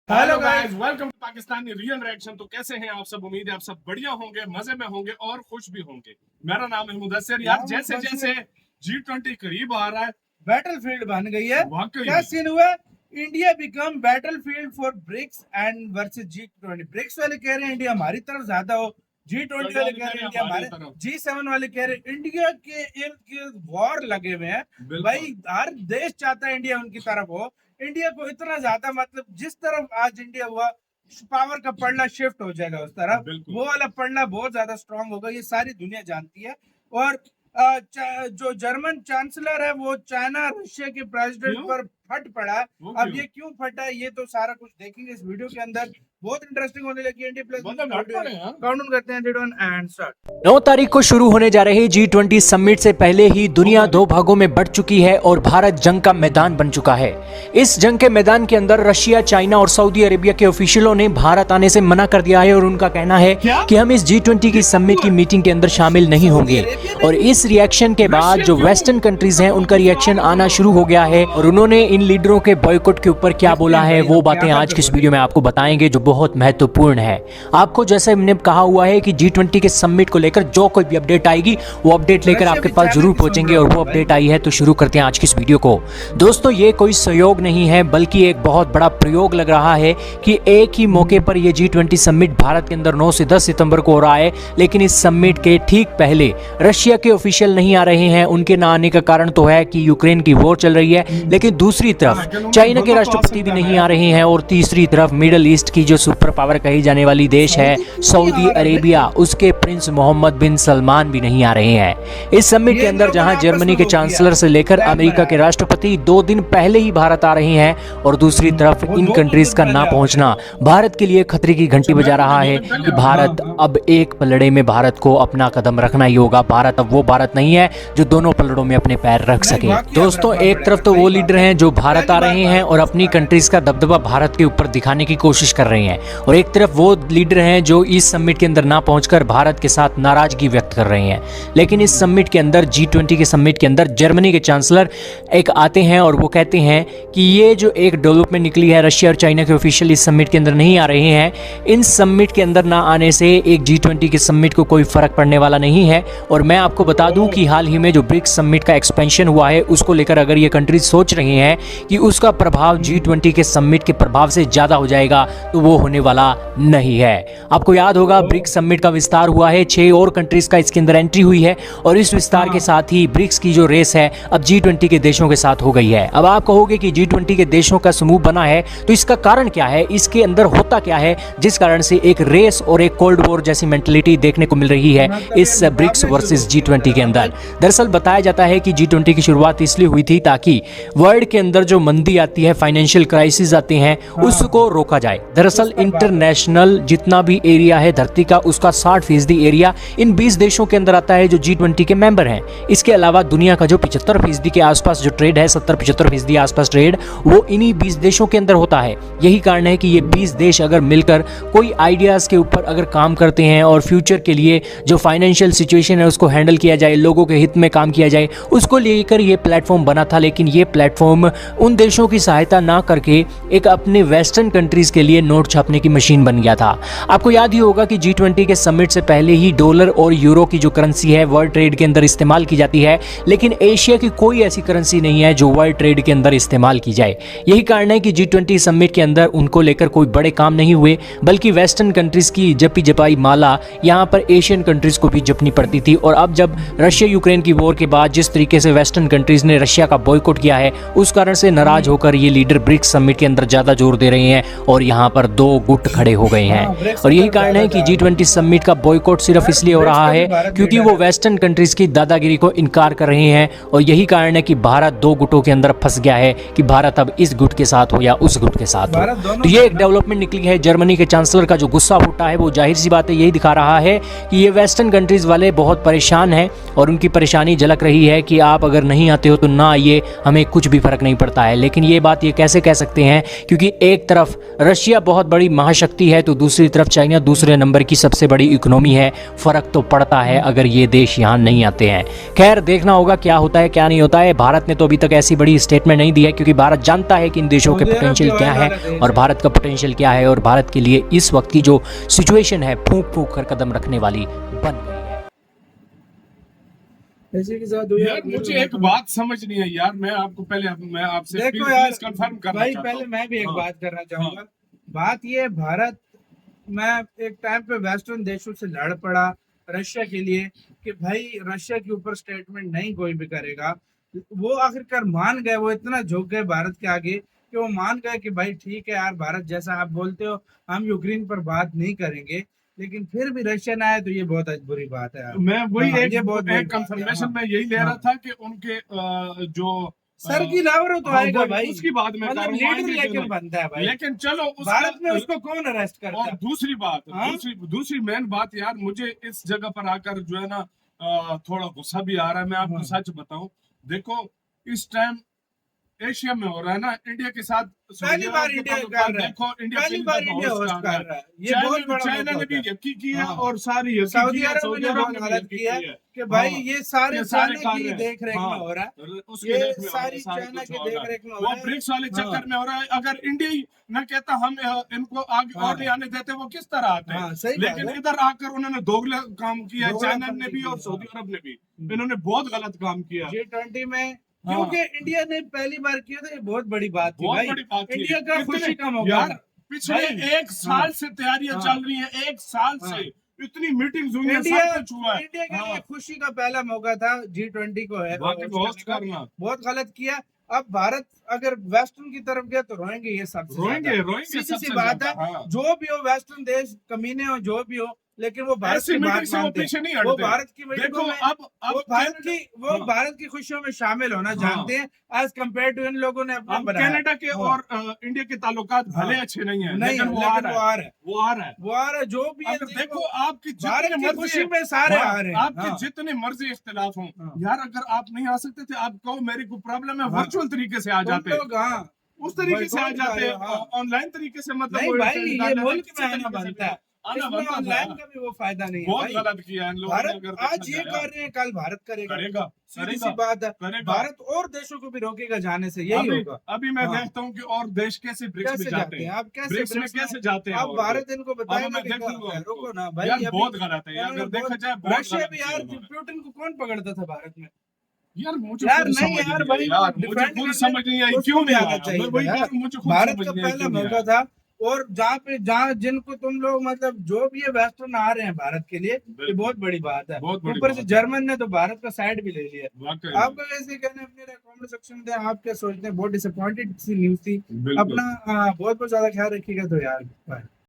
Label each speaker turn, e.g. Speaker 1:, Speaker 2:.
Speaker 1: Hello guys, welcome to Pakistani real reaction. तो कैसे हैं आप सब? उम्मीद है आप सब बढ़िया होंगे, मजे में होंगे और खुश भी होंगे। मेरा नाम है मुदस्सिर। यार जैसे जैसे G20 करीब आ रहा है,
Speaker 2: बैटलफील्ड बन गई है।
Speaker 1: वाकई
Speaker 2: क्या सीन हुआ? India become battlefield for BRICS and versus G20। BRICS वाले कह रहे हैं इंडिया हमारी तरफ ज्यादा हो, G20 वाले कह रहे हैं इंडिया हमारे, G7 वाले कह रहे हैं इंडिया के इर्द गिर्द वॉर लगे हुए हैं। भाई हर देश चाहता है इंडिया उनकी तरफ हो। इंडिया को इतना ज्यादा मतलब जिस तरफ आज इंडिया हुआ, पावर का पड़ना शिफ्ट हो जाएगा उस तरफ। वो वाला पड़ना बहुत ज्यादा स्ट्रांग होगा, ये सारी दुनिया जानती है। और जो जर्मन चांसलर है वो चाइना रशिया के प्रेसिडेंट पर फट पड़ा। अब ये क्यों फटा ये तो सारा कुछ देखेंगे इस वीडियो के अंदर। बहुत इंटरेस्टिंग होने लगी। इंडिया प्लस काउंट करते हैं एंड स्टार्ट।
Speaker 3: 9 तारीख को शुरू होने जा रहे G20 समिट से पहले ही दुनिया दो भागों में बंट चुकी है और भारत जंग का मैदान बन चुका है। इस जंग के मैदान के अंदर रशिया, चाइना और सऊदी अरेबिया के ऑफिशियलों ने भारत आने से मना कर दिया है और उनका कहना है कि हम इस G20 की समिट की मीटिंग के अंदर शामिल नहीं होंगे। और इस रिएक्शन के बाद जो वेस्टर्न कंट्रीज हैं उनका रिएक्शन आना शुरू हो गया है और उन्होंने इन लीडरों के बॉयकॉट के ऊपर क्या बोला है वो बातें आज की इस वीडियो में आपको बताएंगे, जो बहुत महत्वपूर्ण है। आपको जैसे हमने कहा हुआ है कि G20 के समिट को लेकर जो कोई भी अपडेट आएगी वो अपडेट लेकर आपके पास जरूर पहुंचेंगे, और वो अपडेट आई है तो शुरू करते हैं आज की इस वीडियो को। दोस्तों ये कोई सहयोग नहीं है बल्कि एक बहुत बड़ा प्रयोग लग रहा है कि एक ही मौके पर ये G20 समिट भारत के अंदर 9 से 10 सितंबर को हो रहा है, लेकिन इस समिट के ठीक पहले रशिया के ऑफिशियल नहीं आ रहे हैं। उनके ना आने का कारण तो है कि यूक्रेन की वॉर चल रही है, लेकिन दूसरी तरफ चाइना के राष्ट्रपति भी नहीं आ रहे हैं और तीसरी तरफ मिडिल ईस्ट की जो सुपर पावर कही जाने वाली देश है सऊदी अरेबिया, उसके प्रिंस मोहम्मद बिन सलमान भी नहीं आ रहे हैं। इस समिट के अंदर जहां जर्मनी के चांसलर से लेकर अमेरिका के राष्ट्रपति 2 दिन पहले ही भारत आ रहे हैं, और दूसरी तरफ इन कंट्रीज का ना पहुंचना भारत के लिए खतरे की घंटी बजा रहा है कि भारत अब एक पलड़े में भारत को अपना कदम रखना ही होगा। भारत अब वो भारत नहीं है जो दोनों पलड़ों में अपने पैर रख सके। दोस्तों एक तरफ तो वो लीडर हैं जो भारत आ रहे हैं और अपनी कंट्रीज का दबदबा भारत के ऊपर दिखाने की कोशिश कर रहे हैं, और एक तरफ वो लीडर हैं जो इस समिट के अंदर ना पहुंचकर भारत के साथ नाराजगी व्यक्त कर रहे हैं। लेकिन इस समिट के अंदर G20 के समिट के अंदर जर्मनी के चांसलर एक आते हैं और वो कहते हैं कि ये जो एक डेवलपमेंट निकली है, रशिया और चाइना के ऑफिशियल इस समिट के अंदर नहीं आ रहे हैं, इन समिट के अंदर ना आने से एक G20 के समिट को कोई फर्क पड़ने वाला नहीं है। और मैं आपको बता दूं कि हाल ही में जो ब्रिक्स समिट का एक्सपेंशन हुआ है उसको लेकर अगर ये कंट्रीज सोच रहे हैं कि उसका प्रभाव G20 के समिट के प्रभाव से ज्यादा हो जाएगा, तो वो होने वाला नहीं है। आपको याद होगा ब्रिक्स समिट का विस्तार हुआ है, 6 और कंट्रीज का इसके अंदर एंट्री हुई है, और इस विस्तार के साथ ही ब्रिक्स की जो रेस है अब G20 के देशों के साथ हो गई है। अब आप कहोगे कि G20 के देशों का समूह बना है तो इसका कारण क्या है, इसके अंदर होता क्या है जिस कारण से एक रेस और एक कोल्ड वॉर जैसी मेंटलिटी देखने को मिल रही है इस ब्रिक्स वर्सेस G20 के अंदर। दरअसल बताया जाता है कि G20 की शुरुआत इसलिए हुई थी ताकि वर्ल्ड के अंदर जो मंदी आती है, फाइनेंशियल क्राइसिस आते हैं, उसको रोका जाए। दरअसल इंटरनेशनल जितना भी एरिया है धरती का उसका 60% एरिया इन 20 देशों के अंदर आता है जो G20 के मेंबर हैं। इसके अलावा दुनिया का जो 75% के आसपास जो ट्रेड है, 70-75% आसपास ट्रेड, वो इन्हीं 20 देशों के अंदर होता है। यही कारण है कि ये 20 देश अगर मिलकर कोई आइडियाज के ऊपर अगर काम करते हैं और फ्यूचर के लिए जो फाइनेंशियल सिचुएशन है उसको हैंडल किया जाए, लोगों के हित में काम किया जाए, उसको लेकर ये प्लेटफॉर्म बना था। लेकिन ये प्लेटफॉर्म उन देशों की सहायता ना करके एक अपने वेस्टर्न कंट्रीज के लिए नोट छापने की मशीन बन गया था। आपको याद ही होगा कि G20 के समिट से पहले ही डॉलर और यूरो की जो करेंसी है वर्ल्ड ट्रेड के अंदर इस्तेमाल की जाती है, लेकिन एशिया की कोई ऐसी करेंसी नहीं है जो वर्ल्ड ट्रेड के अंदर इस्तेमाल की जाए। यही कारण है कि G20 समिट के अंदर उनको लेकर कोई बड़े काम नहीं हुए, बल्कि वेस्टर्न कंट्रीज की जपी जपाई माला यहाँ पर एशियन कंट्रीज को भी जपनी पड़ती थी। और अब जब रशिया यूक्रेन की वॉर के बाद जिस तरीके से वेस्टर्न कंट्रीज ने रशिया का बॉयकॉट किया है, उस कारण से नाराज होकर ये लीडर ब्रिक्स समिट के अंदर ज्यादा जोर दे रहे हैं और यहाँ पर 2 गुट खड़े हो गए हैं। और यही कारण है कि G20 समिट का बॉयकॉट सिर्फ इसलिए हो रहा है क्योंकि वो वेस्टर्न कंट्रीज की दादागिरी को इनकार कर रहे हैं, और यही कारण है कि भारत 2 गुटों के अंदर फंस गया है कि भारत अब इस गुट के साथ हो या उस गुट के साथ हो। तो ये एक डेवलपमेंट निकली है। जर्मनी के चांसलर का जो गुस्सा फूटा है वो जाहिर सी बात है यही दिखा रहा है कि ये वेस्टर्न कंट्रीज वाले बहुत परेशान हैं, और उनकी परेशानी झलक रही है कि आप अगर नहीं आते हो तो ना आइए, हमें कुछ भी फर्क नहीं पड़ता है। लेकिन ये बात ये कैसे कह सकते हैं, क्योंकि एक तरफ रशिया बहुत बड़ी महाशक्ति है तो दूसरी तरफ चाइना दूसरे नंबर की सबसे बड़ी इकोनॉमी है। फर्क तो पड़ता है अगर ये देश यहाँ नहीं आते हैं। खैर देखना होगा क्या होता है क्या नहीं होता है। भारत ने तो अभी तक ऐसी बड़ी स्टेटमेंट नहीं दी है, क्योंकि भारत जानता है कि इन देशों के पोटेंशियल क्या है और भारत का पोटेंशियल क्या है, और भारत के लिए इस वक्त की जो सिचुएशन है फूंक फूंक कर कदम रखने वाली बन गई है।
Speaker 2: इसी के साथ
Speaker 1: यार मुझे एक बात समझ नहीं है यार, मैं आपको पहले मैं आपसे
Speaker 2: देखो यार
Speaker 1: कंफर्म करना
Speaker 2: भाई,
Speaker 1: चाहता
Speaker 2: पहले
Speaker 1: हूं।
Speaker 2: मैं भी एक
Speaker 1: हाँ,
Speaker 2: बात करना चाहूंगा। बात ये भारत, मैं एक टाइम पे वेस्टर्न देशों से लड़ पड़ा रशिया के लिए कि भाई रशिया के ऊपर स्टेटमेंट नहीं कोई भी करेगा। वो आखिरकार मान गए, वो इतना झुक गए भारत के आगे कि वो मान गए कि भाई ठीक है यार, भारत जैसा आप बोलते हो हम यूक्रेन पर बात नहीं करेंगे। लेकिन फिर भी रशियन आए तो ये बहुत बुरी बात है यार।
Speaker 1: मैं वही
Speaker 2: हाँ,
Speaker 1: एक
Speaker 2: ये बहुत बुरी
Speaker 1: एक
Speaker 2: बात है।
Speaker 1: कंफर्मेशन
Speaker 2: हाँ,
Speaker 1: मैं यही ले रहा
Speaker 2: हाँ।
Speaker 1: था कि उनके जो
Speaker 2: सर की लावर तो
Speaker 1: हाँ,
Speaker 2: आएगा
Speaker 1: वही,
Speaker 2: भाई,
Speaker 1: उसकी बात मैं कर
Speaker 2: मतलब
Speaker 1: रहा हूँ,
Speaker 2: लीडर
Speaker 1: आएंगे
Speaker 2: लेकिन
Speaker 1: दोनों।
Speaker 2: बनता है भाई।
Speaker 1: लेकिन चलो
Speaker 2: भारत में
Speaker 1: उसका
Speaker 2: उसको कौन अरेस्ट करता
Speaker 1: और
Speaker 2: है?
Speaker 1: दूसरी बात,
Speaker 2: हाँ?
Speaker 1: दूसरी मेन बात यार, मुझे इस जगह पर आकर जो है ना थोड़ा गुस्सा भी आ रहा है। मैं आपको
Speaker 2: हाँ।
Speaker 1: सच बताऊं, देखो इस टाइम एशिया में हो रहा है ना, इंडिया के साथ
Speaker 2: पहली बार इंडिया कर रहा है,
Speaker 1: देखो इंडिया
Speaker 2: पहली बार इंडिया होस्ट कर रहा है, ये बहुत बड़ा
Speaker 1: चाइना
Speaker 2: मौका
Speaker 1: ने भी
Speaker 2: होता है।
Speaker 1: यकी किया
Speaker 2: हाँ।
Speaker 1: और सारी यकी
Speaker 2: सऊदी
Speaker 1: किया,
Speaker 2: अरब ने बहुत
Speaker 1: भी
Speaker 2: गलत
Speaker 1: यकी
Speaker 2: किया
Speaker 1: की है।
Speaker 2: कि भाई
Speaker 1: हाँ,
Speaker 2: ये सारे
Speaker 1: ये सारे
Speaker 2: चाइना की
Speaker 1: कार्य
Speaker 2: देख रेख
Speaker 1: हाँ,
Speaker 2: में हो रहा है,
Speaker 1: उसके
Speaker 2: ये
Speaker 1: देख में हो रहा है,
Speaker 2: सारी
Speaker 1: सारे
Speaker 2: चाइना
Speaker 1: कुछ
Speaker 2: की
Speaker 1: हो रहा
Speaker 2: देख
Speaker 1: है।
Speaker 2: रेख में हो
Speaker 1: वो
Speaker 2: रहा है।
Speaker 1: ब्रिक्स वाले
Speaker 2: हाँ।
Speaker 1: चक्कर में हो रहा है। अगर इंडिया ही न कहता हम इनको आगे
Speaker 2: हाँ।
Speaker 1: और नहीं आने देते, वो किस तरह आते
Speaker 2: हाँ, सही बात
Speaker 1: लेकिन
Speaker 2: है।
Speaker 1: इधर आकर उन्होंने दोगला काम किया, चाइना
Speaker 2: दोगलापन
Speaker 1: ने भी
Speaker 2: किया,
Speaker 1: और सऊदी
Speaker 2: हाँ।
Speaker 1: अरब ने भी, इन्होंने बहुत गलत काम किया।
Speaker 2: G20 में
Speaker 1: हाँ।
Speaker 2: क्योंकि इंडिया ने पहली बार किया था, ये बहुत बड़ी बात थी
Speaker 1: बहुत
Speaker 2: भाई।
Speaker 1: बड़ी बात थी।
Speaker 2: इंडिया का
Speaker 1: इतने-
Speaker 2: खुशी का मौका
Speaker 1: यार
Speaker 2: था।
Speaker 1: पिछले
Speaker 2: भाई,
Speaker 1: एक साल से तैयारियां
Speaker 2: हाँ।
Speaker 1: चल रही है, एक साल
Speaker 2: हाँ।
Speaker 1: से इतनी मीटिंग्स हुई है,
Speaker 2: इंडिया
Speaker 1: सब कुछ हुआ है।
Speaker 2: इंडिया के लिए
Speaker 1: हाँ,
Speaker 2: खुशी का पहला मौका था G20 को है
Speaker 1: बाकी
Speaker 2: host
Speaker 1: होस्ट
Speaker 2: करने का।
Speaker 1: करना
Speaker 2: बहुत गलत किया। अब भारत अगर वेस्टर्न की तरफ गया तो रोएंगे ये सबसे
Speaker 1: रोएंगे
Speaker 2: ज्यादा।
Speaker 1: रोएंगे
Speaker 2: सीधी सी
Speaker 1: सबसे
Speaker 2: बात है,
Speaker 1: ज्यादा। हाँ।
Speaker 2: जो भी हो वेस्टर्न देश कमीने हो जो भी हो, लेकिन वो भारत
Speaker 1: ऐसी
Speaker 2: की बात
Speaker 1: मीटिंग से वो
Speaker 2: मानते
Speaker 1: पीछे
Speaker 2: हैं।
Speaker 1: नहीं
Speaker 2: वो
Speaker 1: हटते।
Speaker 2: भारत की
Speaker 1: देखो
Speaker 2: मीटिंगों में
Speaker 1: अब
Speaker 2: वो
Speaker 1: हाँ।
Speaker 2: भारत की खुशियों में शामिल होना
Speaker 1: हाँ।
Speaker 2: जानते हैं, एज कम्पेयर टू इन लोगों ने अपना
Speaker 1: अब
Speaker 2: बनाया।
Speaker 1: कनाडा के
Speaker 2: हाँ।
Speaker 1: और इंडिया के ताल्लुकात भले
Speaker 2: हाँ।
Speaker 1: अच्छे नहीं है,
Speaker 2: नहीं
Speaker 1: लेकिन
Speaker 2: है,
Speaker 1: वो आ
Speaker 2: लेकिन
Speaker 1: रहा है,
Speaker 2: वो आ रहा है,
Speaker 1: वो आ रहा है।
Speaker 2: वो आ रहा है, जो भी है।
Speaker 1: अगर देखो आपकी
Speaker 2: भारत
Speaker 1: जितनी
Speaker 2: की खुशी में सारे
Speaker 1: हाँ,
Speaker 2: आ रहे हैं।
Speaker 1: आपके
Speaker 2: हाँ।
Speaker 1: जितने मर्जी इख्तिलाफ हों,
Speaker 2: हाँ।
Speaker 1: यार अगर आप नहीं आ सकते थे, आप कहो मेरी कोई प्रॉब्लम है,
Speaker 2: हाँ।
Speaker 1: वर्चुअल तरीके से आ
Speaker 2: तुम
Speaker 1: जाते,
Speaker 2: लोग हाँ
Speaker 1: उस तरीके से आ
Speaker 2: boycott कर
Speaker 1: जाते,
Speaker 2: रहे हो, हाँ।
Speaker 1: ऑनलाइन तरीके से मतलब
Speaker 2: नहीं
Speaker 1: वो
Speaker 2: भाई,
Speaker 1: ट्रेंड
Speaker 2: ये
Speaker 1: डाल देते,
Speaker 2: मुल्क
Speaker 1: किसी
Speaker 2: में आना
Speaker 1: तरीके से
Speaker 2: बनता है,
Speaker 1: आना
Speaker 2: इसमें
Speaker 1: बनता था
Speaker 2: ऑनलाइन
Speaker 1: यार।
Speaker 2: का भी वो फायदा नहीं है
Speaker 1: बहुत
Speaker 2: भाई।
Speaker 1: गलत किया इन लोगों ने,
Speaker 2: भारत
Speaker 1: अगर
Speaker 2: आज
Speaker 1: देखा
Speaker 2: ये
Speaker 1: जाए
Speaker 2: कर रहे हैं, कल भारत करेगा।
Speaker 1: करेगा
Speaker 2: सीधी सी
Speaker 1: करेगा
Speaker 2: बात है।
Speaker 1: करेगा।
Speaker 2: भारत और देशों को भी रोकेगा जाने से, यही
Speaker 1: अभी
Speaker 2: होगा।
Speaker 1: अभी मैं
Speaker 2: हाँ।
Speaker 1: देखता हूँ कि और देश कैसे ब्रिक्स में
Speaker 2: कैसे
Speaker 1: जाते
Speaker 2: जाते हैं
Speaker 1: हैं,
Speaker 2: आप, कैसे
Speaker 1: ब्रिक्स में
Speaker 2: ब्रिक्स
Speaker 1: कैसे जाते हैं
Speaker 2: अब
Speaker 1: और
Speaker 2: भारत इनको
Speaker 1: अब
Speaker 2: बताएगा
Speaker 1: मैं
Speaker 2: कि
Speaker 1: देखूंगा
Speaker 2: क्या है।
Speaker 1: उनको।
Speaker 2: रुको ना भाई,
Speaker 1: यार
Speaker 2: अभी
Speaker 1: बहुत गलत है यार,
Speaker 2: उन्होंने
Speaker 1: अगर देखा
Speaker 2: बहुत-
Speaker 1: जाए बहुत
Speaker 2: रशिया
Speaker 1: गलत
Speaker 2: भी
Speaker 1: किया
Speaker 2: यार,
Speaker 1: उन्होंने।
Speaker 2: पुतिन को कौन पकड़ता था भारत में?
Speaker 1: यार मुझे
Speaker 2: यार
Speaker 1: खुद
Speaker 2: नहीं
Speaker 1: समझ
Speaker 2: यार
Speaker 1: नहीं
Speaker 2: भाई,
Speaker 1: आई यार, मुझे
Speaker 2: डिफेंड
Speaker 1: खुद समझ नहीं आई
Speaker 2: उसको
Speaker 1: क्यों
Speaker 2: भी
Speaker 1: नहीं
Speaker 2: आना
Speaker 1: आया।
Speaker 2: चाहिए
Speaker 1: मैं वही
Speaker 2: यार।
Speaker 1: कह रहा हूँ, मुझे खुद
Speaker 2: भारत
Speaker 1: समझ
Speaker 2: का
Speaker 1: नहीं आई
Speaker 2: पहला
Speaker 1: क्यों नहीं
Speaker 2: मौका
Speaker 1: आया।
Speaker 2: था, और जहाँ जिनको तुम लोग मतलब जो भी ये वेस्टर्न आ रहे हैं भारत के लिए, ये
Speaker 1: बिल्कुल।
Speaker 2: बहुत बड़ी बात है।
Speaker 1: बहुत बड़ी
Speaker 2: ऊपर
Speaker 1: बात
Speaker 2: से
Speaker 1: है।
Speaker 2: जर्मन ने तो भारत का साइड भी ले लिया।
Speaker 1: वाकई में।
Speaker 2: आपका कैसे कहना है, अपने कमेंट सेक्शन में आप क्या सोचते हैं? बहुत डिसअपॉइंटेड सी न्यूज थी।
Speaker 1: बिल्कुल।
Speaker 2: अपना बहुत बहुत ज्यादा ख्याल रखिएगा तो यार, बाय।